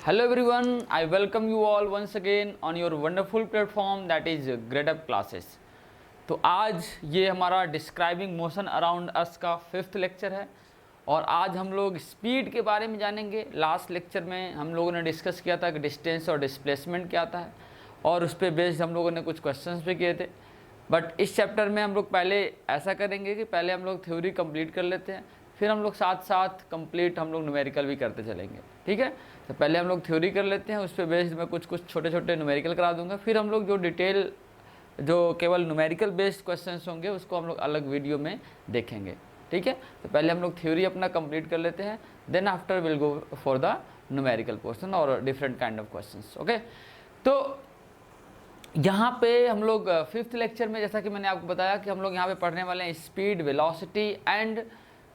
Hello everyone, I welcome you all once again on your wonderful platform that is Grade Up Classes। तो आज ये हमारा describing motion around us का 5th lecture है और आज हम लोग स्पीड के बारे में जानेंगे। लास्ट लेक्चर में हम लोगों ने डिस्कस किया था कि डिस्टेंस और डिस्प्लेसमेंट क्या आता है और उस पर बेस्ड हम लोगों ने कुछ क्वेश्चंस भी किए थे। बट इस चैप्टर में हम लोग पहले ऐसा करेंगे कि पहले हम लोग थ्योरी कंप्लीट कर लेते हैं, फिर हम लोग साथ साथ कंप्लीट हम लोग न्यूमेरिकल भी करते चलेंगे। ठीक है, तो पहले हम लोग थ्योरी कर लेते हैं, उस पर बेस्ड मैं कुछ छोटे छोटे न्यूमेरिकल करा दूंगा। फिर हम लोग जो डिटेल जो केवल न्यूमेरिकल बेस्ड क्वेश्चंस होंगे उसको हम लोग अलग वीडियो में देखेंगे। ठीक है, तो पहले हम लोग थ्योरी अपना कंप्लीट कर लेते हैं, then after will go for the numerical portion और different kind of questions. Okay, तो यहाँ पे हम लोग 5th लेक्चर में जैसा कि मैंने आपको बताया कि हम लोग यहाँ पे पढ़ने वाले हैं स्पीड, वेलोसिटी एंड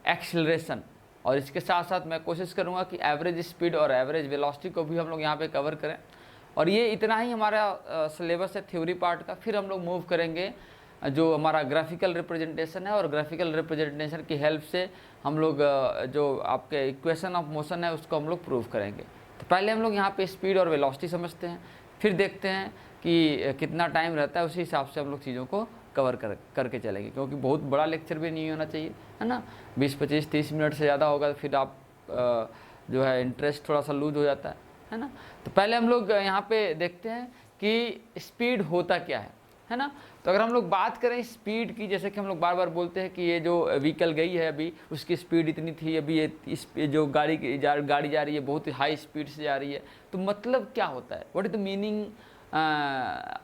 एक्सेलरेशन, और इसके साथ साथ मैं कोशिश करूँगा कि एवरेज स्पीड और एवरेज वेलोसिटी को भी हम लोग यहाँ पे कवर करें। और ये इतना ही हमारा सिलेबस है थ्योरी पार्ट का। फिर हम लोग मूव करेंगे जो हमारा ग्राफिकल रिप्रेजेंटेशन है, और ग्राफिकल रिप्रेजेंटेशन की हेल्प से हम लोग जो आपके इक्वेशन ऑफ मोशन है उसको हम लोग प्रूव करेंगे। तो पहले हम लोग यहाँ पे स्पीड और वेलोसिटी समझते हैं, फिर देखते हैं कि कितना टाइम रहता है, उसी हिसाब से हम लोग चीज़ों को कवर करके चलेंगे, क्योंकि बहुत बड़ा लेक्चर भी नहीं होना चाहिए, है ना। 20, 25, 30 मिनट से ज़्यादा होगा तो फिर आप जो है इंटरेस्ट थोड़ा सा लूज हो जाता है ना। तो पहले हम लोग यहाँ पे देखते हैं कि स्पीड होता क्या है ना। तो अगर हम लोग बात करें स्पीड की, जैसे कि हम लोग बार बार बोलते हैं कि ये जो व्हीकल गई है अभी उसकी स्पीड इतनी थी, अभी ये जो गाड़ी जा रही है बहुत ही हाई स्पीड से जा रही है। तो मतलब क्या होता है, what is the meaning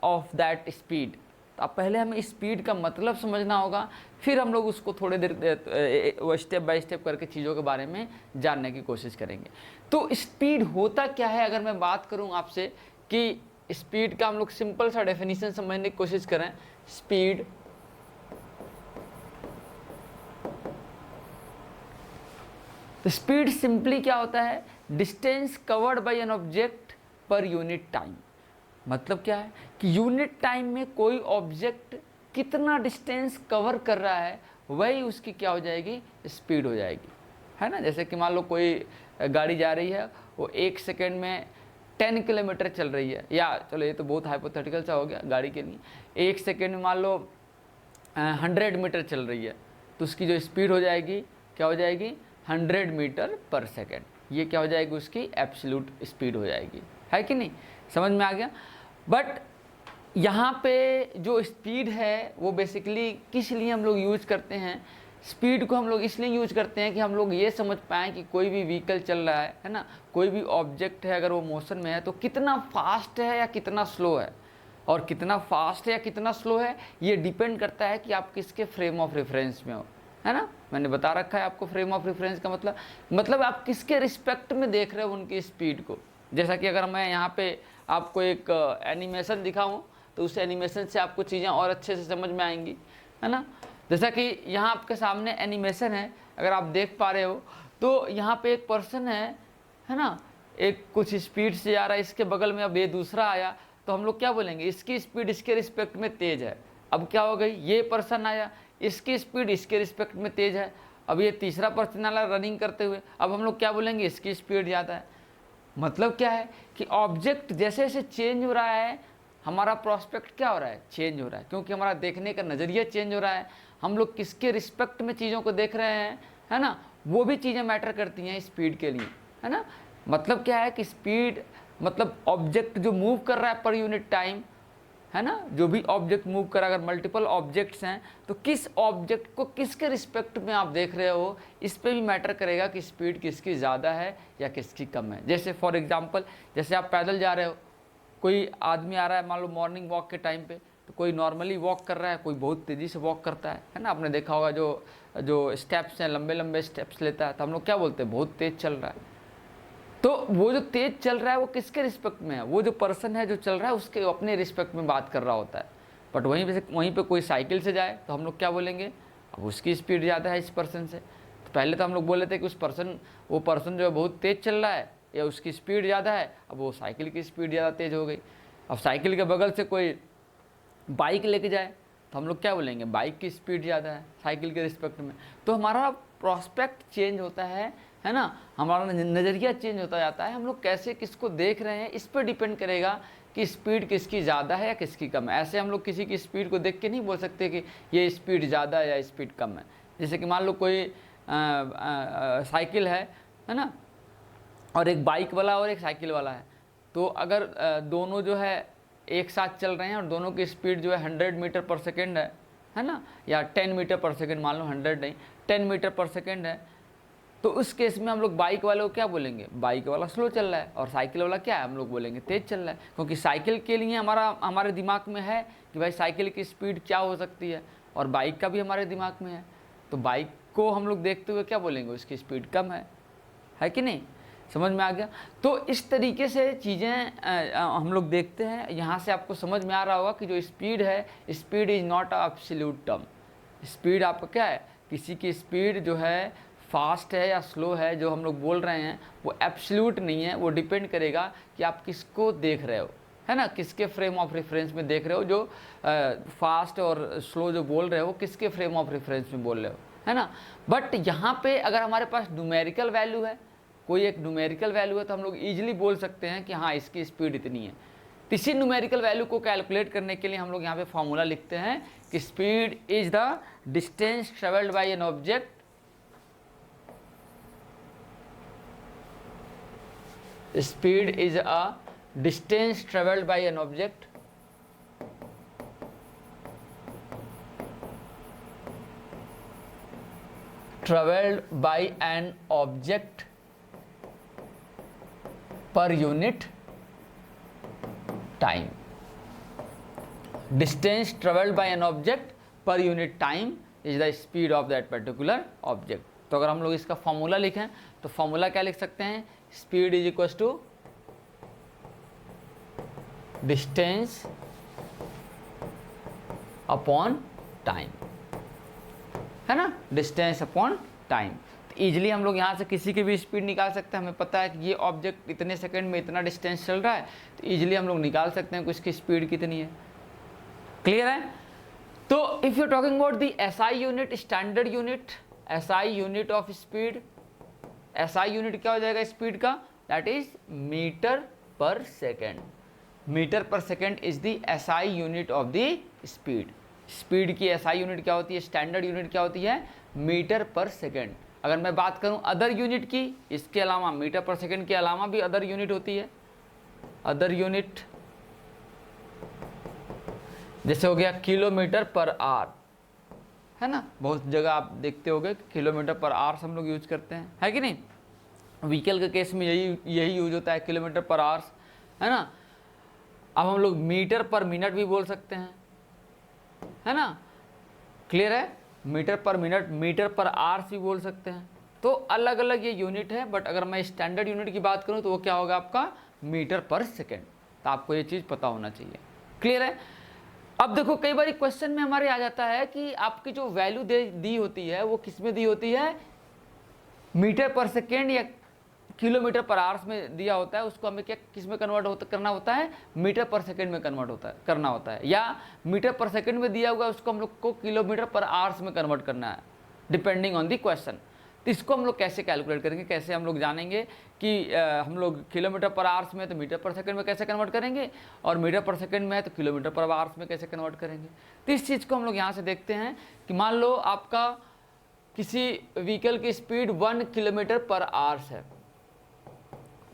of that speed. तो अब पहले हमें स्पीड का मतलब समझना होगा, फिर हम लोग उसको थोड़ी देर स्टेप बाय स्टेप करके चीज़ों के बारे में जानने की कोशिश करेंगे। तो स्पीड होता क्या है, अगर मैं बात करूं आपसे कि स्पीड का हम लोग सिंपल सा डेफिनेशन समझने की कोशिश करें। स्पीड तो स्पीड सिंपली क्या होता है, distance covered by an object per unit time. मतलब क्या है कि यूनिट टाइम में कोई ऑब्जेक्ट कितना डिस्टेंस कवर कर रहा है वही उसकी क्या हो जाएगी, स्पीड हो जाएगी, है ना। जैसे कि मान लो कोई गाड़ी जा रही है, वो 1 सेकेंड में 10 किलोमीटर चल रही है, या चलो ये तो बहुत हाइपोथेटिकल सा हो गया गाड़ी के लिए। 1 सेकेंड में मान लो 100 मीटर चल रही है, तो उसकी जो स्पीड हो जाएगी क्या हो जाएगी, 100 मीटर पर सेकेंड। ये क्या हो जाएगी, उसकी एब्सोल्यूट स्पीड हो जाएगी, है कि नहीं, समझ में आ गया। बट यहाँ पे जो स्पीड है वो बेसिकली किस लिए हम लोग यूज करते हैं, स्पीड को हम लोग इसलिए यूज करते हैं कि हम लोग ये समझ पाएँ कि कोई भी व्हीकल चल रहा है ना, कोई भी ऑब्जेक्ट है अगर वो मोशन में है तो कितना फास्ट है या कितना स्लो है। और कितना फास्ट है या कितना स्लो है ये डिपेंड करता है कि आप किसके फ्रेम ऑफ रेफरेंस में हो, है ना। मैंने बता रखा है आपको फ्रेम ऑफ रेफरेंस का मतलब आप किसके रिस्पेक्ट में देख रहे हो उनकी स्पीड को। जैसा कि अगर मैं यहाँ पे आपको एक एनिमेशन दिखाऊं तो उस एनिमेशन से आपको चीज़ें और अच्छे से समझ में आएंगी, है ना। जैसा कि यहाँ आपके सामने एनिमेशन है, अगर आप देख पा रहे हो तो यहाँ पे एक पर्सन है ना, एक कुछ स्पीड से आ रहा है, इसके बगल में अब ये दूसरा आया, तो हम लोग क्या बोलेंगे, इसकी स्पीड इसके रिस्पेक्ट में तेज है। अब क्या हो गई, ये पर्सन आया, इसकी स्पीड इसके रिस्पेक्ट में तेज है। अब ये तीसरा पर्सन आया रनिंग करते हुए, अब हम लोग क्या बोलेंगे, इसकी स्पीड ज़्यादा है। मतलब क्या है कि ऑब्जेक्ट जैसे जैसे चेंज हो रहा है हमारा प्रोस्पेक्ट क्या हो रहा है, चेंज हो रहा है, क्योंकि हमारा देखने का नज़रिया चेंज हो रहा है। हम लोग किसके रिस्पेक्ट में चीज़ों को देख रहे हैं, है ना, वो भी चीज़ें मैटर करती हैं स्पीड के लिए, है ना। मतलब क्या है कि स्पीड मतलब ऑब्जेक्ट जो मूव कर रहा है पर यूनिट टाइम, है ना, जो भी ऑब्जेक्ट मूव कर, अगर मल्टीपल ऑब्जेक्ट्स हैं तो किस ऑब्जेक्ट को किसके रिस्पेक्ट में आप देख रहे हो, इस पे भी मैटर करेगा कि स्पीड किसकी ज़्यादा है या किसकी कम है। जैसे फॉर एग्जांपल, जैसे आप पैदल जा रहे हो, कोई आदमी आ रहा है मान लो मॉर्निंग वॉक के टाइम पे, तो कोई नॉर्मली वॉक कर रहा है, कोई बहुत तेज़ी से वॉक करता है ना। आपने देखा होगा जो स्टेप्स हैं, लंबे लंबे स्टेप्स लेता है, तो हम लोग क्या बोलते हैं, बहुत तेज़ चल रहा है। तो वो जो तेज चल रहा है वो किसके रिस्पेक्ट में है, वो जो पर्सन है जो चल रहा है उसके अपने रिस्पेक्ट में बात कर रहा होता है। बट वहीं पे कोई साइकिल से जाए तो हम लोग क्या बोलेंगे, अब उसकी स्पीड ज़्यादा है इस पर्सन से। तो पहले तो हम लोग बोले थे कि वो पर्सन जो है बहुत तेज़ चल रहा है या उसकी स्पीड ज़्यादा है, अब वो साइकिल की स्पीड ज़्यादा तेज़ हो गई। अब साइकिल के बगल से कोई बाइक लेके जाए तो हम लोग क्या बोलेंगे, बाइक की स्पीड ज़्यादा है साइकिल के रिस्पेक्ट में। तो हमारा प्रोस्पेक्ट चेंज होता है ना, हमारा नज़रिया चेंज होता जाता है, हम लोग कैसे किसको देख रहे हैं इस पर डिपेंड करेगा कि स्पीड किसकी ज़्यादा है या किसकी कम है। ऐसे हम लोग किसी की स्पीड को देख के नहीं बोल सकते कि ये स्पीड ज़्यादा है या स्पीड कम है। जैसे कि मान लो कोई साइकिल है ना, और एक बाइक वाला और एक साइकिल वाला है, तो अगर दोनों जो है एक साथ चल रहे हैं और दोनों की स्पीड जो है 100 मीटर पर सेकेंड है ना, या 10 मीटर पर सेकेंड, मान लो 100 नहीं 10 मीटर पर सेकेंड है, तो उस केस में हम लोग बाइक वाले को क्या बोलेंगे, बाइक वाला स्लो चल रहा है, और साइकिल वाला क्या है, हम लोग बोलेंगे तेज़ चल रहा है। क्योंकि साइकिल के लिए हमारे दिमाग में है कि भाई साइकिल की स्पीड क्या हो सकती है, और बाइक का भी हमारे दिमाग में है, तो बाइक को हम लोग देखते हुए क्या बोलेंगे, उसकी स्पीड कम है कि नहीं। समझ में आ गया। तो इस तरीके से चीज़ें हम लोग देखते हैं। यहाँ से आपको समझ में आ रहा होगा कि जो स्पीड है, speed is not a absolute term. Speed आपका क्या है, किसी की स्पीड जो है फास्ट है या स्लो है, जो हम लोग बोल रहे हैं वो एब्सोल्यूट नहीं है। वो डिपेंड करेगा कि आप किसको देख रहे हो, है ना, किसके फ्रेम ऑफ रेफरेंस में देख रहे हो। जो फास्ट और स्लो जो बोल रहे हो, किसके फ्रेम ऑफ रेफरेंस में बोल रहे हो, है ना। बट यहाँ पे अगर हमारे पास न्यूमेरिकल वैल्यू है, कोई एक न्यूमेरिकल वैल्यू है, तो हम लोग ईजिली बोल सकते हैं कि हाँ इसकी स्पीड इतनी है। तो इसी न्यूमेरिकल वैल्यू को कैलकुलेट करने के लिए हम लोग यहाँ पे फॉर्मूला लिखते हैं कि speed is the distance travelled by an object speed is a distance traveled by an object per unit time. Distance traveled by an object per unit time is the speed of that particular object. तो अगर हम लोग इसका formula लिखें तो formula क्या लिख सकते हैं, speed is equal to distance upon time, है ना, डिस्टेंस अपॉन टाइम। तो ईजिली हम लोग यहाँ से किसी की भी स्पीड निकाल सकते हैं। हमें पता है कि ये ऑब्जेक्ट इतने सेकंड में इतना डिस्टेंस चल रहा है, तो ईजिली हम लोग निकाल सकते हैं कि उसकी स्पीड कितनी है। क्लियर है। तो if you talking about the SI unit, standard unit, SI unit of speed, SI unit क्या हो जाएगा स्पीड का, that is metre per second. Metre per second is the SI unit of the speed. Speed की SI unit क्या होती है, standard unit क्या होती है, मीटर पर सेकेंड। अगर मैं बात करूं अदर यूनिट की, इसके अलावा मीटर पर सेकेंड के अलावा भी अदर यूनिट होती है। अदर यूनिट जैसे हो गया किलोमीटर पर आवर, है ना, बहुत जगह आप देखते होंगे किलोमीटर पर आवर्स हम लोग यूज करते हैं, है कि नहीं। व्हीकल के केस में यही यूज होता है, किलोमीटर पर आवर्स, है ना। अब हम लोग मीटर पर मिनट भी बोल सकते हैं, है ना। क्लियर है, मीटर पर मिनट, मीटर पर आवर्स भी बोल सकते हैं। तो अलग अलग ये यूनिट है, बट अगर मैं स्टैंडर्ड यूनिट की बात करूं तो वो क्या होगा आपका, मीटर पर सेकेंड। तो आपको ये चीज़ पता होना चाहिए। क्लियर है। अब देखो कई बार क्वेश्चन में हमारे आ जाता है कि आपकी जो वैल्यू दी होती है वो किस में दी होती है, मीटर पर सेकेंड या किलोमीटर पर आवर्स में दिया होता है, उसको हमें क्या किस में कन्वर्ट करना होता है, मीटर पर सेकेंड में करना होता है, या मीटर पर सेकेंड में दिया हुआ है उसको हम लोग को किलोमीटर पर आवर्स में कन्वर्ट करना है, डिपेंडिंग ऑन दी क्वेश्चन। तो इसको हम लोग कैसे कैलकुलेट करेंगे, कैसे हम लोग जानेंगे कि हम लोग किलोमीटर पर आवर्स में तो मीटर पर सेकंड में कैसे कन्वर्ट करेंगे, और मीटर पर सेकंड में है तो किलोमीटर पर आवर्स में कैसे कन्वर्ट करेंगे। तो इस चीज़ को हम लोग यहाँ से देखते हैं कि मान लो आपका किसी व्हीकल की स्पीड 1 किलोमीटर पर आवर्स है,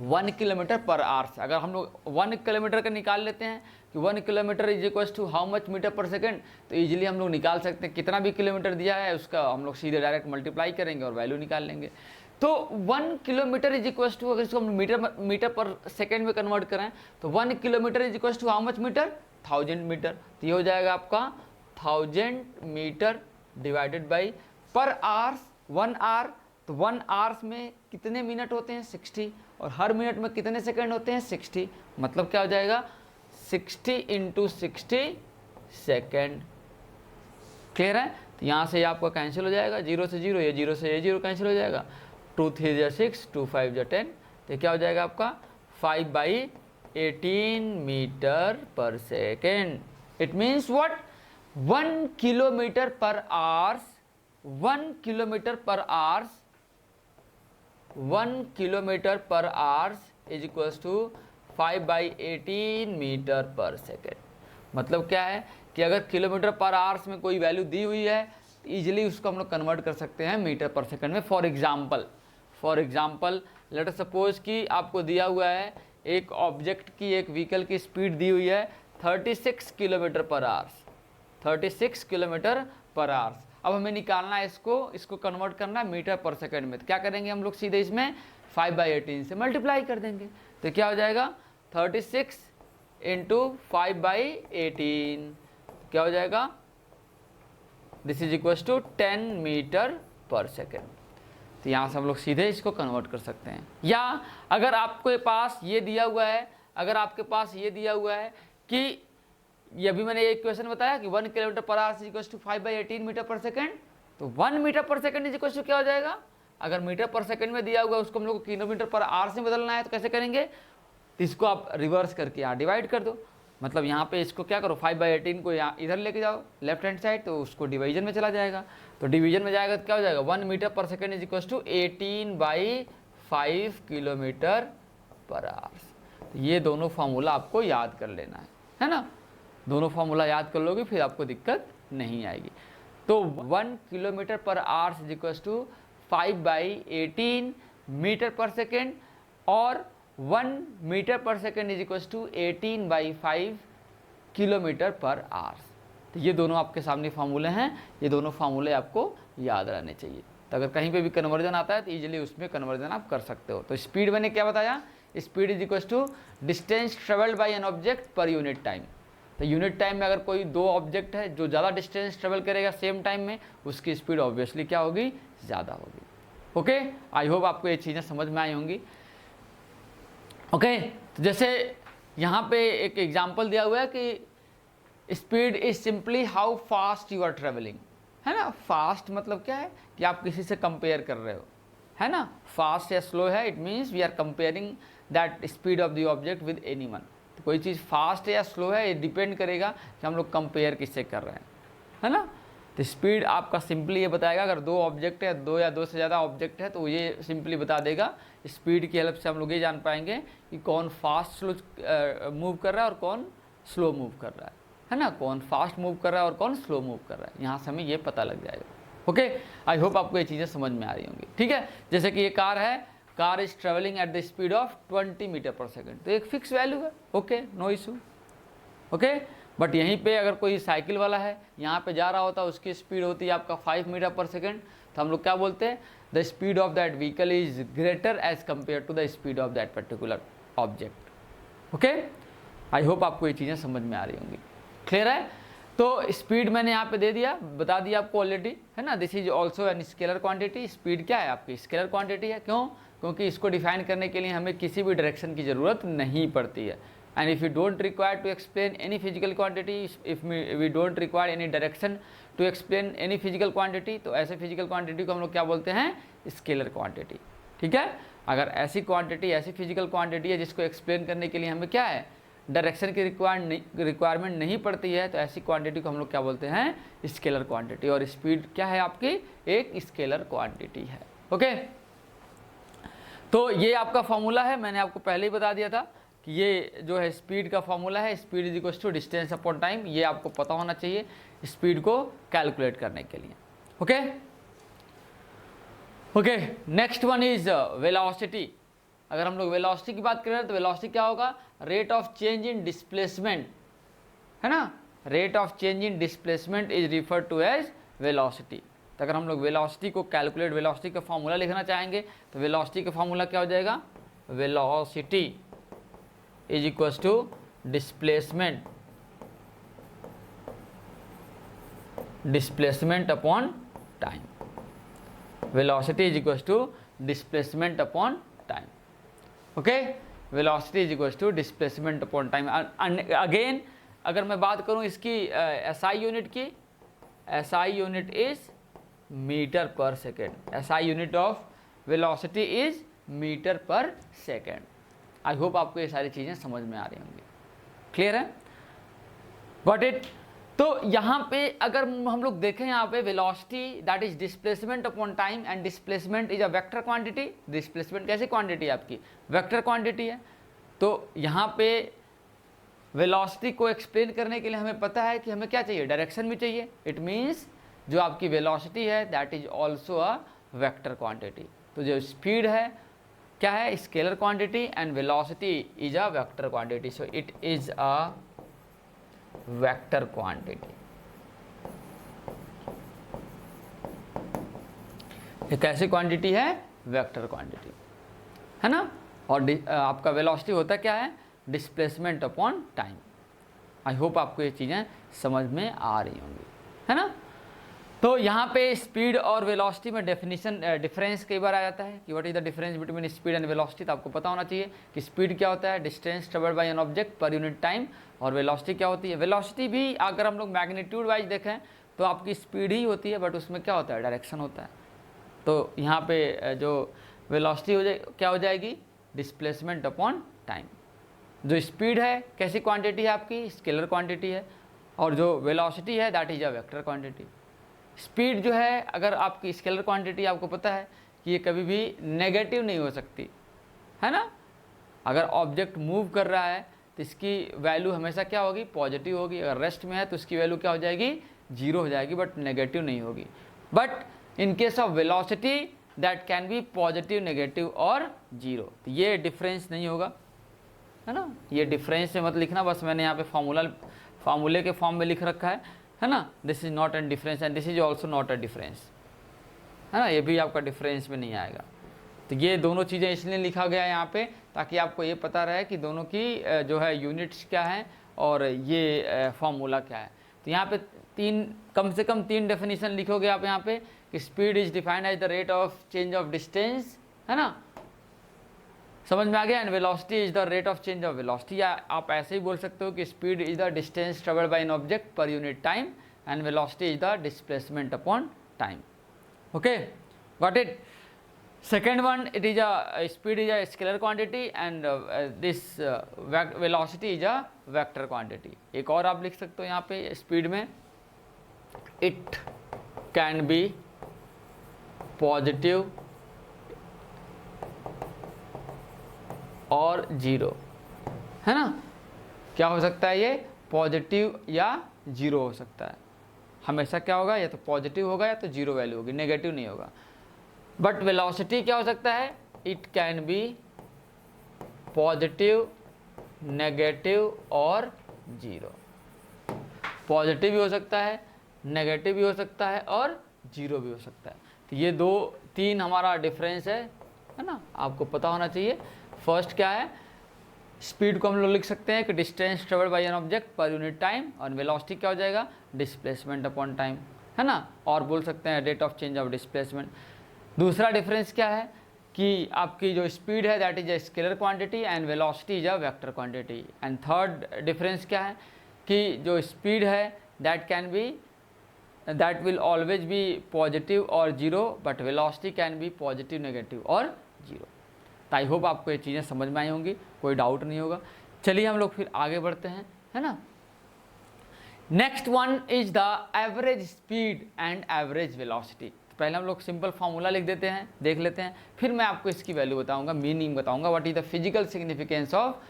1 किलोमीटर पर आवर्स। अगर हम लोग 1 किलोमीटर का निकाल लेते हैं कि 1 kilometre is equal to how much metre per second, तो इजीली हम लोग निकाल सकते हैं कितना भी किलोमीटर दिया है उसका हम लोग सीधे डायरेक्ट मल्टीप्लाई करेंगे और वैल्यू निकाल लेंगे। तो 1 किलोमीटर इज इक्वल टू, अगर इसको हम मीटर पर सेकेंड में कन्वर्ट करें तो 1 kilometre is equal to how much metre, 1000 metre. तो ये हो जाएगा आपका 1000 metre divided by per hours 1 hour. तो 1 आवर्स में कितने मिनट होते हैं, 60, और हर मिनट में कितने सेकंड होते हैं, 60। मतलब क्या हो जाएगा, 60 × 60 सेकेंड। क्लियर है। तो यहाँ से आपका कैंसिल हो जाएगा, 0 से 0, ये 0 से ये 0 कैंसिल हो जाएगा, 2 3 × 6, 2 5 × 10। तो क्या हो जाएगा आपका 5/18 metre per second. It means what, 1 kilometre per hours 1 kilometre per hours, 1 kilometre per hours is equals to 5/18 metre per second. मतलब क्या है कि अगर किलोमीटर पर आवर्स में कोई वैल्यू दी हुई है तो ईजिली उसको हम लोग कन्वर्ट कर सकते हैं मीटर पर सेकेंड में। For example let us suppose कि आपको दिया हुआ है एक ऑब्जेक्ट की, एक व्हीकल की स्पीड दी हुई है 36 kilometre per hours, 36 kilometre per hours. अब हमें निकालना है इसको कन्वर्ट करना है मीटर पर सेकेंड में। तो क्या करेंगे हम लोग, सीधे इसमें 5/18 से मल्टीप्लाई कर देंगे। तो क्या हो जाएगा 36 इंटू 5/18, क्या हो जाएगा, this is equal to 10 metre per second. तो यहाँ से हम लोग सीधे इसको कन्वर्ट कर सकते हैं। या अगर आपके पास ये दिया हुआ है, अगर आपके पास ये दिया हुआ है कि ये अभी मैंने एक क्वेश्चन बताया कि 1 kilometre per hour is equal to 5/18 metre per second, तो 1 metre per second is equal to क्या हो जाएगा, अगर मीटर पर सेकेंड में दिया हुआ है उसको हम लोग को किलोमीटर पर आवर से बदलना है तो कैसे करेंगे, तो इसको आप रिवर्स करके यहाँ डिवाइड कर दो। मतलब यहाँ पे इसको क्या करो, 5/18 को यहाँ इधर लेके जाओ लेफ्ट हैंड साइड, तो उसको डिवीजन में चला जाएगा। तो डिवीजन में जाएगा तो क्या हो जाएगा, 1 metre per second is equal to 18/5 kilometre per hour. तो ये दोनों फार्मूला आपको याद कर लेना है ना। दोनों फार्मूला याद कर लोगे फिर आपको दिक्कत नहीं आएगी। तो 1 kilometre per hour is equal to 5/18 metre per second और 1 metre per second is equal to 18/5 kilometre per hours. तो ये दोनों आपके सामने फार्मूले हैं, ये दोनों फार्मूले आपको याद रहने चाहिए। तो अगर कहीं पे भी कन्वर्जन आता है तो इजीली उसमें कन्वर्जन आप कर सकते हो। तो स्पीड मैंने क्या बताया, speed is equal to distance travelled by an object per unit time. तो यूनिट टाइम में अगर कोई दो ऑब्जेक्ट है जो ज़्यादा डिस्टेंस ट्रेवल करेगा सेम टाइम में, उसकी स्पीड ऑब्वियसली क्या होगी, ज़्यादा होगी। ओके, आई होप आपको ये चीज़ें समझ में आई होंगी। ओके, तो जैसे यहाँ पे एक एग्जाम्पल दिया हुआ है कि speed is simply how fast you are travelling, है ना। फास्ट मतलब क्या है कि आप किसी से कंपेयर कर रहे हो, है ना। फास्ट या स्लो है, it means we are comparing that speed of the object with anyone. तो कोई चीज़ फास्ट या स्लो है ये डिपेंड करेगा कि हम लोग कंपेयर किससे कर रहे हैं, है ना। तो स्पीड आपका सिंपली ये बताएगा, अगर दो ऑब्जेक्ट है, दो या दो से ज़्यादा ऑब्जेक्ट है, तो ये सिंपली बता देगा। स्पीड की हेल्प से हम लोग ये जान पाएंगे कि कौन फास्ट स्लो मूव कर रहा है और कौन स्लो मूव कर रहा है ना। कौन फास्ट मूव कर रहा है और कौन स्लो मूव कर रहा है, यहाँ से हमें ये पता लग जाएगा। ओके, आई होप आपको ये चीज़ें समझ में आ रही होंगी। ठीक है, जैसे कि ये कार है, car is travelling at the speed of 20 metre per second, तो एक फिक्स वैल्यू है। Okay, no issue. Okay, but यहीं पे अगर कोई साइकिल वाला है, यहाँ पे जा रहा होता है, उसकी स्पीड होती है आपका 5 मीटर पर सेकेंड, तो हम लोग क्या बोलते हैं, the speed of that vehicle is greater as compare to the speed of that particular object. Okay, I hope आपको ये चीज़ें समझ में आ रही होंगी। क्लियर है। तो स्पीड मैंने यहाँ पे दे दिया, बता दिया आपको ऑलरेडी, है ना। This is also an scalar quantity. Speed क्या है आपकी, स्केलर क्वांटिटी है। क्यों, क्योंकि इसको डिफाइन करने के लिए हमें किसी भी डायरेक्शन की ज़रूरत नहीं पड़ती है। And if you don't require to explain any physical quantity, if we don't require any direction to explain any physical quantity, तो ऐसे physical quantity को हम लोग क्या बोलते हैं, स्केलर क्वांटिटी। ठीक है, अगर ऐसी क्वांटिटी, ऐसी फिजिकल क्वांटिटी है जिसको एक्सप्लेन करने के लिए हमें क्या है, डायरेक्शन की रिक्वायरमेंट नहीं पड़ती है, तो ऐसी क्वांटिटी को हम लोग क्या बोलते हैं, स्केलर क्वांटिटी। और स्पीड क्या है आपकी, एक स्केलर क्वांटिटी है। ओके, तो ये आपका फॉर्मूला है, मैंने आपको पहले ही बता दिया था कि ये जो है स्पीड का फॉर्मूला है, speed is equal to distance upon time. ये आपको पता होना चाहिए स्पीड को कैलकुलेट करने के लिए। Okay okay, next one is velocity. अगर हम लोग वेलोसिटी की बात करें तो वेलोसिटी क्या होगा, rate of change in displacement, है ना। Rate of change in displacement is refer to as velocity. तो अगर हम लोग वेलोसिटी को कैलकुलेट, वेलोसिटी का फॉर्मूला लिखना चाहेंगे तो वेलोसिटी का फॉर्मूला क्या हो जाएगा, velocity is equals to displacement, displacement upon time. Velocity is equals to displacement upon time. ओके, velocity is equals to displacement upon time. Again अगर मैं बात करूं इसकी एसआई यूनिट की, SI unit is metre per second. SI unit of velocity is metre per second. I hope आपको ये सारी चीज़ें समझ में आ रही होंगी। क्लियर है, गॉट इट। तो यहाँ पे अगर हम लोग देखें, यहाँ पे velocity that is displacement upon time, and displacement is a vector quantity. Displacement कैसी क्वांटिटी है आपकी? वेक्टर क्वांटिटी है। तो यहाँ पे वेलोसिटी को एक्सप्लेन करने के लिए हमें पता है कि हमें क्या चाहिए, डायरेक्शन भी चाहिए। इट मीन्स जो आपकी वेलोसिटी है that is also a vector quantity. तो जो स्पीड है क्या है, scalar quantity, and velocity is a vector quantity, so it is a vector quantity. ये कैसी क्वांटिटी है? वेक्टर क्वांटिटी, है ना। और आपका वेलोसिटी होता क्या है? Displacement upon time. आई होप आपको ये चीज़ें समझ में आ रही होंगी, है ना। तो यहाँ पे स्पीड और वेलोसिटी में डिफरेंस कई बार आ जाता है कि what is the difference between speed and velocity. तो आपको पता होना चाहिए कि स्पीड क्या होता है, distance travelled by an object per unit time, और वेलोसिटी क्या होती है। वेलोसिटी भी अगर हम लोग मैग्नीट्यूड वाइज देखें तो आपकी स्पीड ही होती है, बट उसमें क्या होता है, डायरेक्शन होता है। तो यहाँ पे जो वेलोसिटी हो जाए क्या हो जाएगी, डिस्प्लेसमेंट अपॉन टाइम। जो स्पीड है कैसी क्वांटिटी है आपकी, स्केलर क्वांटिटी है, और जो वेलोसिटी है that is a vector quantity. Speed जो है, अगर आपकी स्केलर क्वांटिटी, आपको पता है कि ये कभी भी नेगेटिव नहीं हो सकती, है ना। अगर ऑब्जेक्ट मूव कर रहा है तो इसकी वैल्यू हमेशा क्या होगी, पॉजिटिव होगी। अगर रेस्ट में है तो इसकी वैल्यू क्या हो जाएगी, जीरो हो जाएगी, बट नेगेटिव नहीं होगी। But in case of velocity that can be positive, negative और जीरो। तो ये डिफरेंस नहीं होगा, है ना। ये डिफरेंस में मत लिखना, बस मैंने यहाँ पे फार्मूले के फॉर्म में लिख रखा है ना। This is not an difference and this is also not a difference, है ना। ये भी आपका डिफरेंस में नहीं आएगा। तो ये दोनों चीज़ें इसलिए लिखा गया है यहाँ पे ताकि आपको ये पता रहे कि दोनों की जो है यूनिट्स क्या हैं और ये फॉर्मूला क्या है। तो यहाँ पे कम से कम तीन डेफिनेशन लिखोगे आप यहाँ पे कि speed is defined as the rate of change of distance, है ना, समझ में आ गया। And velocity is the rate of change of velocity, या आप ऐसे ही बोल सकते हो कि speed is the distance travelled by an object per unit time, and velocity is the displacement upon time. Okay, got it. Second one, it is speed is a scalar quantity, and this velocity is a vector quantity. एक और आप लिख सकते हो यहाँ पे speed में, it can be positive और जीरो, है ना। क्या हो सकता है, ये पॉजिटिव या जीरो हो सकता है। हमेशा क्या होगा, या तो पॉजिटिव होगा या तो जीरो वैल्यू होगी, नेगेटिव नहीं होगा। बट वेलोसिटी क्या हो सकता है, it can be positive, negative और जीरो। पॉजिटिव भी हो सकता है, नेगेटिव भी हो सकता है और जीरो भी हो सकता है। तो ये तीन हमारा डिफरेंस है ना, आपको पता होना चाहिए। फर्स्ट क्या है, स्पीड को हम लोग लिख सकते हैं कि distance travelled by an object per unit time, और वेलोसिटी क्या हो जाएगा, डिस्प्लेसमेंट अपॉन टाइम, है ना। और बोल सकते हैं rate of change of displacement. दूसरा डिफरेंस क्या है कि आपकी जो स्पीड है that is a scalar quantity and velocity is a vector quantity. And third difference क्या है कि जो स्पीड है that will always be positive और zero, but velocity can be positive, negative और जीरो। तो आई होप आपको ये चीज़ें समझ में आई होंगी, कोई डाउट नहीं होगा। चलिए हम लोग फिर आगे बढ़ते हैं, है ना। Next one is the average speed and average velocity. पहले हम लोग सिंपल फार्मूला लिख देते हैं, देख लेते हैं, फिर मैं आपको इसकी वैल्यू बताऊंगा, मीनिंग बताऊंगा, what is the physical significance of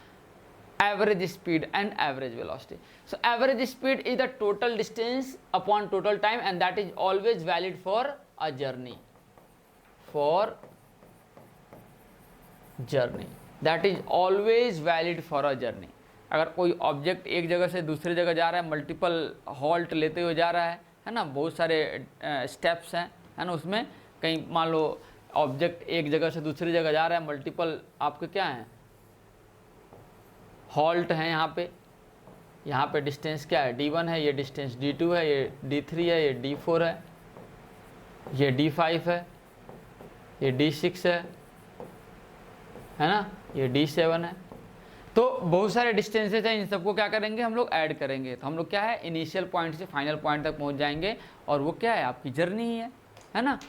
average speed and average velocity. So average speed is the total distance upon total time, and that is always valid for a journey, that is always valid for a journey. अगर कोई object एक जगह से दूसरी जगह जा रहा है, मल्टीपल हॉल्ट लेते हुए जा रहा है ना, बहुत सारे स्टेप्स हैं, है ना, उसमें कहीं मान लो ऑब्जेक्ट एक जगह से दूसरी जगह जा रहा है, मल्टीपल आपके क्या हैं, हॉल्ट हैं। यहाँ पे डिस्टेंस क्या है, d1 है, ये डिस्टेंस d2 है, ये d3 है, ये d4 है, ये d5 है, ये d6 है ना, ये d7 है। तो बहुत सारे डिस्टेंसेज हैं, इन सबको क्या करेंगे हम लोग, ऐड करेंगे। तो हम लोग क्या है, इनिशियल पॉइंट से फाइनल पॉइंट तक पहुंच जाएंगे, और वो क्या है, आपकी जर्नी ही है ना।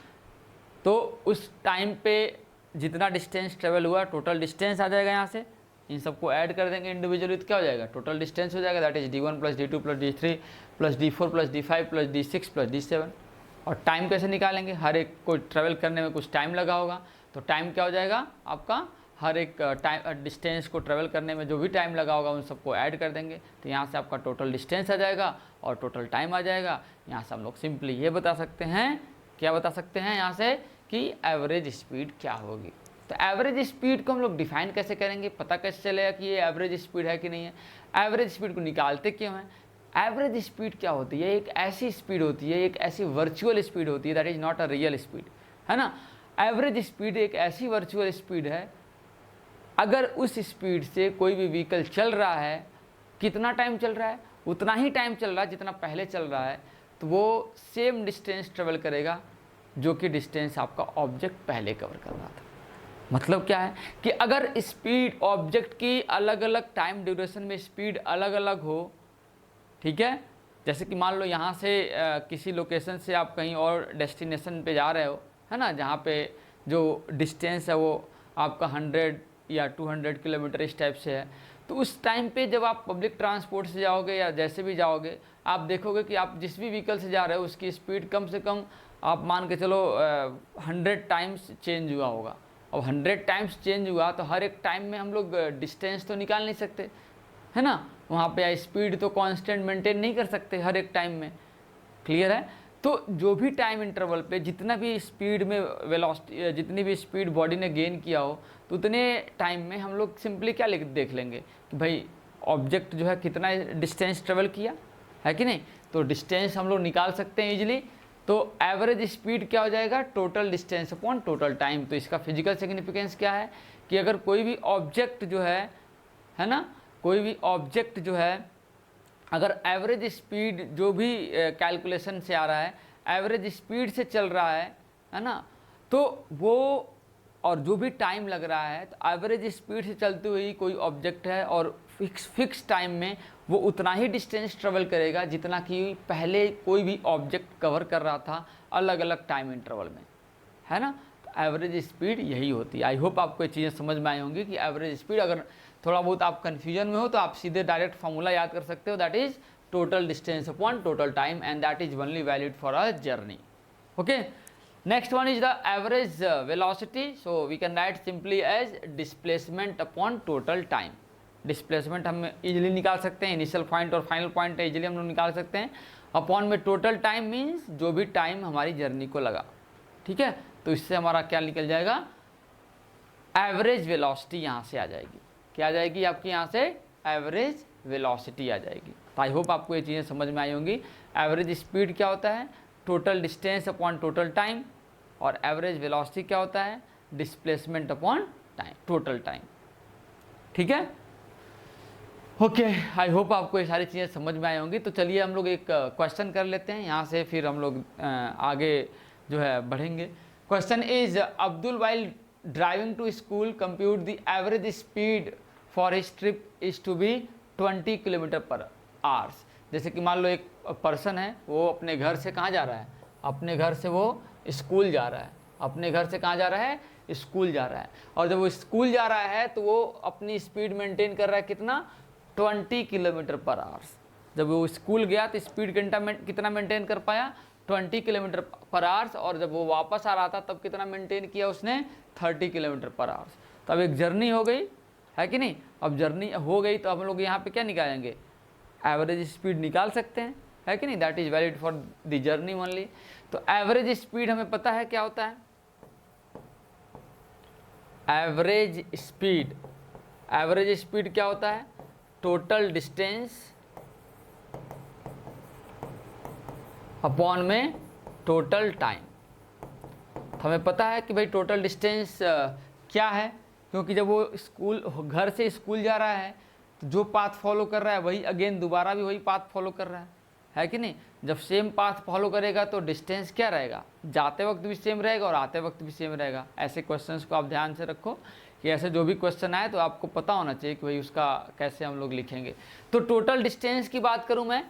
तो उस टाइम पे जितना डिस्टेंस ट्रेवल हुआ, टोटल डिस्टेंस आ जाएगा यहाँ से, इन सबको ऐड कर देंगे इंडिविजुअली तो क्या हो जाएगा, टोटल डिस्टेंस हो जाएगा, that is d1 plus d2 plus d3 plus d4 plus d5 plus d6 plus d7। और टाइम कैसे निकालेंगे, हर एक को ट्रेवल करने में कुछ टाइम लगा होगा, तो टाइम क्या हो जाएगा आपका, हर एक टाइम डिस्टेंस को ट्रेवल करने में जो भी टाइम लगा होगा उन सबको ऐड कर देंगे, तो यहाँ से आपका टोटल डिस्टेंस आ जाएगा और टोटल टाइम आ जाएगा। यहाँ से हम लोग सिंपली ये बता सकते हैं, क्या बता सकते हैं यहाँ से कि एवरेज स्पीड क्या होगी। तो एवरेज स्पीड को हम लोग डिफाइन कैसे करेंगे, पता कैसे चलेगा कि ये एवरेज स्पीड है कि नहीं है। एवरेज स्पीड को निकालते क्यों हैं, एवरेज स्पीड क्या होती है, एक ऐसी स्पीड होती है, एक ऐसी वर्चुअल स्पीड होती है, that is not a real speed, है ना। एवरेज स्पीड एक ऐसी वर्चुअल स्पीड है, अगर उस स्पीड से कोई भी व्हीकल चल रहा है, कितना टाइम चल रहा है, उतना ही टाइम चल रहा है जितना पहले चल रहा है, तो वो सेम डिस्टेंस ट्रेवल करेगा जो कि डिस्टेंस आपका ऑब्जेक्ट पहले कवर कर रहा था। मतलब क्या है कि अगर स्पीड ऑब्जेक्ट की अलग अलग टाइम ड्यूरेशन में स्पीड अलग अलग हो, ठीक है, जैसे कि मान लो यहाँ से किसी लोकेशन से आप कहीं और डेस्टिनेशन पे जा रहे हो, है ना, जहाँ पे जो डिस्टेंस है वो आपका 100 या 200 किलोमीटर इस टाइप से है, तो उस टाइम पे जब आप पब्लिक ट्रांसपोर्ट से जाओगे या जैसे भी जाओगे, आप देखोगे कि आप जिस भी व्हीकल से जा रहे हो उसकी स्पीड कम से कम आप मान के चलो 100 टाइम्स चेंज हुआ होगा। अब 100 टाइम्स चेंज हुआ तो हर एक टाइम में हम लोग डिस्टेंस तो निकाल नहीं सकते, है ना, वहाँ पे स्पीड तो कांस्टेंट मेंटेन नहीं कर सकते हर एक टाइम में, क्लियर है। तो जो भी टाइम इंटरवल पे जितना भी स्पीड में वेलोसिटी, जितनी भी स्पीड बॉडी ने गेन किया हो, तो उतने टाइम में हम लोग सिंपली क्या देख लेंगे कि भाई ऑब्जेक्ट जो है कितना डिस्टेंस ट्रेवल किया है कि नहीं, तो डिस्टेंस हम लोग निकाल सकते हैं इजीली। तो एवरेज स्पीड क्या हो जाएगा, total distance upon total time. तो इसका फिजिकल सिग्निफिकेंस क्या है कि अगर कोई भी ऑब्जेक्ट जो है ना, कोई भी ऑब्जेक्ट जो है अगर एवरेज स्पीड जो भी कैलकुलेशन से आ रहा है एवरेज स्पीड से चल रहा है ना, तो वो और जो भी टाइम लग रहा है, तो एवरेज स्पीड से चलती हुई कोई ऑब्जेक्ट है और फिक्स टाइम में वो उतना ही डिस्टेंस ट्रेवल करेगा जितना कि पहले कोई भी ऑब्जेक्ट कवर कर रहा था अलग अलग टाइम इंटरवल में, है ना। तो एवरेज स्पीड यही होती है। आई होप आपको ये चीज़ें समझ में आई होंगी कि एवरेज स्पीड, अगर थोड़ा बहुत आप कन्फ्यूजन में हो तो आप सीधे डायरेक्ट फार्मूला याद कर सकते हो, that is total distance upon total time and that is only valid for a journey. Okay, next one is the average velocity, so we can write simply as displacement upon total time। Displacement हम easily निकाल सकते हैं, initial point और final point easily हम लोग निकाल सकते हैं। अपॉन में टोटल टाइम मीन्स जो भी टाइम हमारी जर्नी को लगा, ठीक है, तो इससे हमारा क्या निकल जाएगा, एवरेज वेलोसिटी यहाँ से आ जाएगी। क्या आ जाएगी आपकी, यहाँ से एवरेज वेलोसिटी आ जाएगी। तो आई होप आपको ये चीज़ें समझ में आई होंगी। एवरेज स्पीड क्या होता है, total distance upon total time, और एवरेज वेलोसिटी क्या होता है, displacement upon time, total time, ठीक है। ओके, आई होप आपको ये सारी चीज़ें समझ में आई होंगी। तो चलिए हम लोग एक क्वेश्चन कर लेते हैं, यहाँ से फिर हम लोग आगे जो है बढ़ेंगे। Question is Abdul while driving to school compute the average speed for his trip is to be 20 kilometre per hours. जैसे कि मान लो एक पर्सन है, वो अपने घर से कहाँ जा रहा है, अपने घर से वो स्कूल जा रहा है, अपने घर से कहाँ जा रहा है, स्कूल जा रहा है। और जब वो स्कूल जा रहा है तो वो अपनी स्पीड मेंटेन कर रहा है कितना, 20 किलोमीटर पर आवर्स। जब वो स्कूल गया तो स्पीड कितना मेंटेन कर पाया, 20 किलोमीटर पर आवर्स। और जब वो वापस आ रहा था तब कितना मेंटेन किया उसने, 30 किलोमीटर पर आवर्स। तो अब एक जर्नी हो गई, है कि नहीं। अब जर्नी हो गई तो हम लोग यहाँ पे क्या निकालेंगे, एवरेज स्पीड निकाल सकते हैं, है कि नहीं, that is valid for the journey only. तो एवरेज स्पीड हमें पता है क्या होता है, एवरेज स्पीड क्या होता है, टोटल डिस्टेंस अपॉन में टोटल टाइम। हमें पता है कि भाई टोटल डिस्टेंस क्या है, क्योंकि जब वो घर से स्कूल जा रहा है तो जो पाथ फॉलो कर रहा है वही अगेन दोबारा भी वही पाथ फॉलो कर रहा है कि नहीं। जब सेम पाथ फॉलो करेगा तो डिस्टेंस क्या रहेगा, जाते वक्त भी सेम रहेगा और आते वक्त भी सेम रहेगा। ऐसे क्वेश्चंस को आप ध्यान से रखो कि ऐसे जो भी क्वेश्चन आए तो आपको पता होना चाहिए कि भाई उसका कैसे हम लोग लिखेंगे। तो टोटल डिस्टेंस की बात करूं मैं,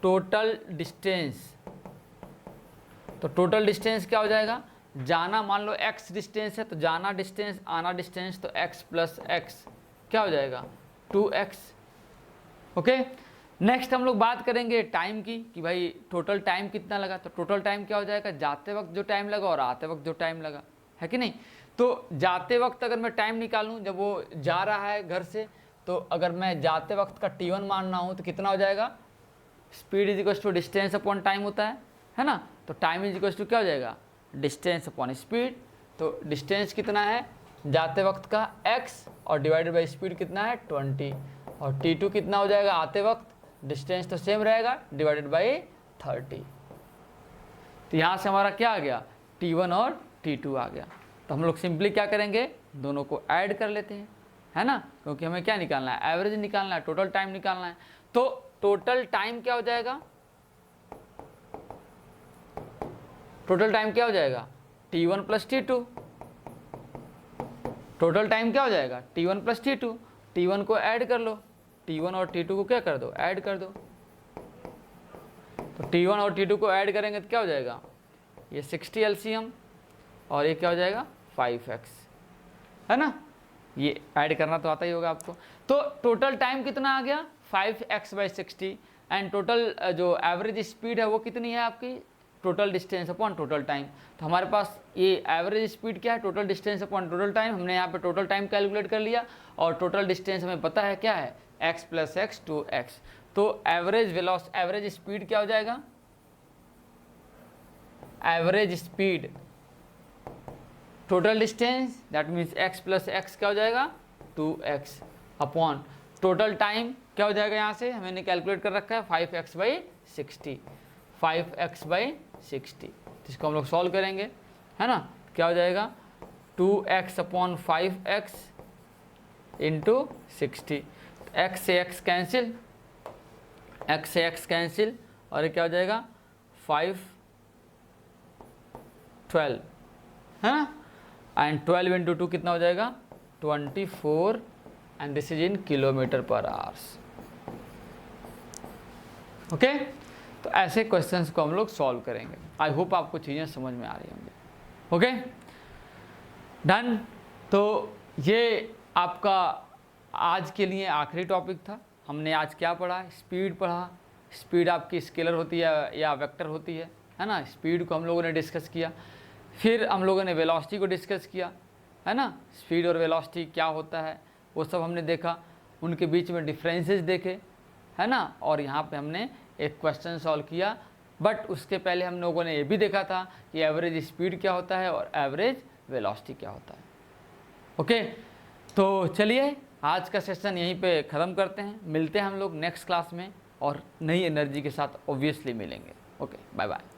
टोटल डिस्टेंस, तो टोटल डिस्टेंस क्या हो जाएगा, जाना मान लो x डिस्टेंस है तो जाना डिस्टेंस, आना डिस्टेंस, तो x प्लस x क्या हो जाएगा 2x। ओके, नेक्स्ट हम लोग बात करेंगे टाइम की कि भाई टोटल टाइम कितना लगा। तो टोटल टाइम क्या हो जाएगा, जाते वक्त जो टाइम लगा और आते वक्त जो टाइम लगा, है कि नहीं। तो जाते वक्त अगर मैं टाइम निकालूं जब वो जा रहा है घर से, तो अगर मैं जाते वक्त का t1 मानना हूं तो कितना हो जाएगा, speed is equal to distance upon time होता है ना। तो टाइम इज इक्वल टू क्या हो जाएगा, डिस्टेंस अपॉन स्पीड। तो डिस्टेंस कितना है जाते वक्त का x और डिवाइडेड बाई स्पीड कितना है 20, और t2 कितना हो जाएगा आते वक्त, डिस्टेंस तो सेम रहेगा डिवाइडेड बाई 30। तो यहाँ से हमारा क्या आ गया, t1 और t2 आ गया। तो हम लोग सिंपली क्या करेंगे, दोनों को ऐड कर लेते हैं, है ना, क्योंकि हमें क्या निकालना है, एवरेज निकालना है, टोटल टाइम निकालना है। तो टोटल टाइम क्या हो जाएगा, टोटल टाइम क्या हो जाएगा t1 plus t2। Total time क्या हो जाएगा t1 प्लस t2। t1 को ऐड कर लो, t1 और t2 को क्या कर दो, ऐड कर दो। तो t1 और t2 को ऐड करेंगे तो क्या हो जाएगा, ये 60 LCM और ये क्या हो जाएगा 5x, है ना। ये ऐड करना तो आता ही होगा आपको। तो टोटल टाइम कितना आ गया 5x/60, एंड टोटल जो एवरेज स्पीड है वो कितनी है आपकी, total distance upon total time. तो हमारे पास ये एवरेज स्पीड क्या है, total distance upon total time. हमने यहाँ पे टोटल टाइम कैलकुलेट कर लिया और टोटल डिस्टेंस हमें पता है क्या है, x + x 2x। तो एवरेज स्पीड क्या हो जाएगा, average speed total distance that means x + x क्या हो जाएगा 2x अपॉन टोटल टाइम क्या हो जाएगा, यहाँ से हमने कैलकुलेट कर रखा है 5x/60, 5x/60। इसको हम लोग सॉल्व करेंगे, है ना। क्या हो जाएगा 2x upon 5x into 60। x से x कैंसिल, x से x कैंसिल, और ये क्या हो जाएगा 5 12, है ना। एंड 12 इंटू 2 कितना हो जाएगा 24, and this is in km/h। Okay, तो ऐसे क्वेश्चंस को हम लोग सॉल्व करेंगे। आई होप आपको चीज़ें समझ में आ रही होंगी। Okay done. तो ये आपका आज के लिए आखिरी टॉपिक था। हमने आज क्या पढ़ा, स्पीड पढ़ा। स्पीड आपकी स्केलर होती है या वेक्टर होती है ना। स्पीड को हम लोगों ने डिस्कस किया। फिर हम लोगों ने वेलोसिटी को डिस्कस किया, है ना। स्पीड और वेलोसिटी क्या होता है वो सब हमने देखा, उनके बीच में डिफरेंसेस देखे, है ना। और यहाँ पे हमने एक क्वेश्चन सॉल्व किया। बट उसके पहले हम लोगों ने ये भी देखा था कि एवरेज स्पीड क्या होता है और एवरेज वेलोसिटी क्या होता है। ओके, तो चलिए आज का सेशन यहीं पे ख़त्म करते हैं। मिलते हैं हम लोग नेक्स्ट क्लास में और नई एनर्जी के साथ ऑब्वियसली मिलेंगे। Okay, bye bye.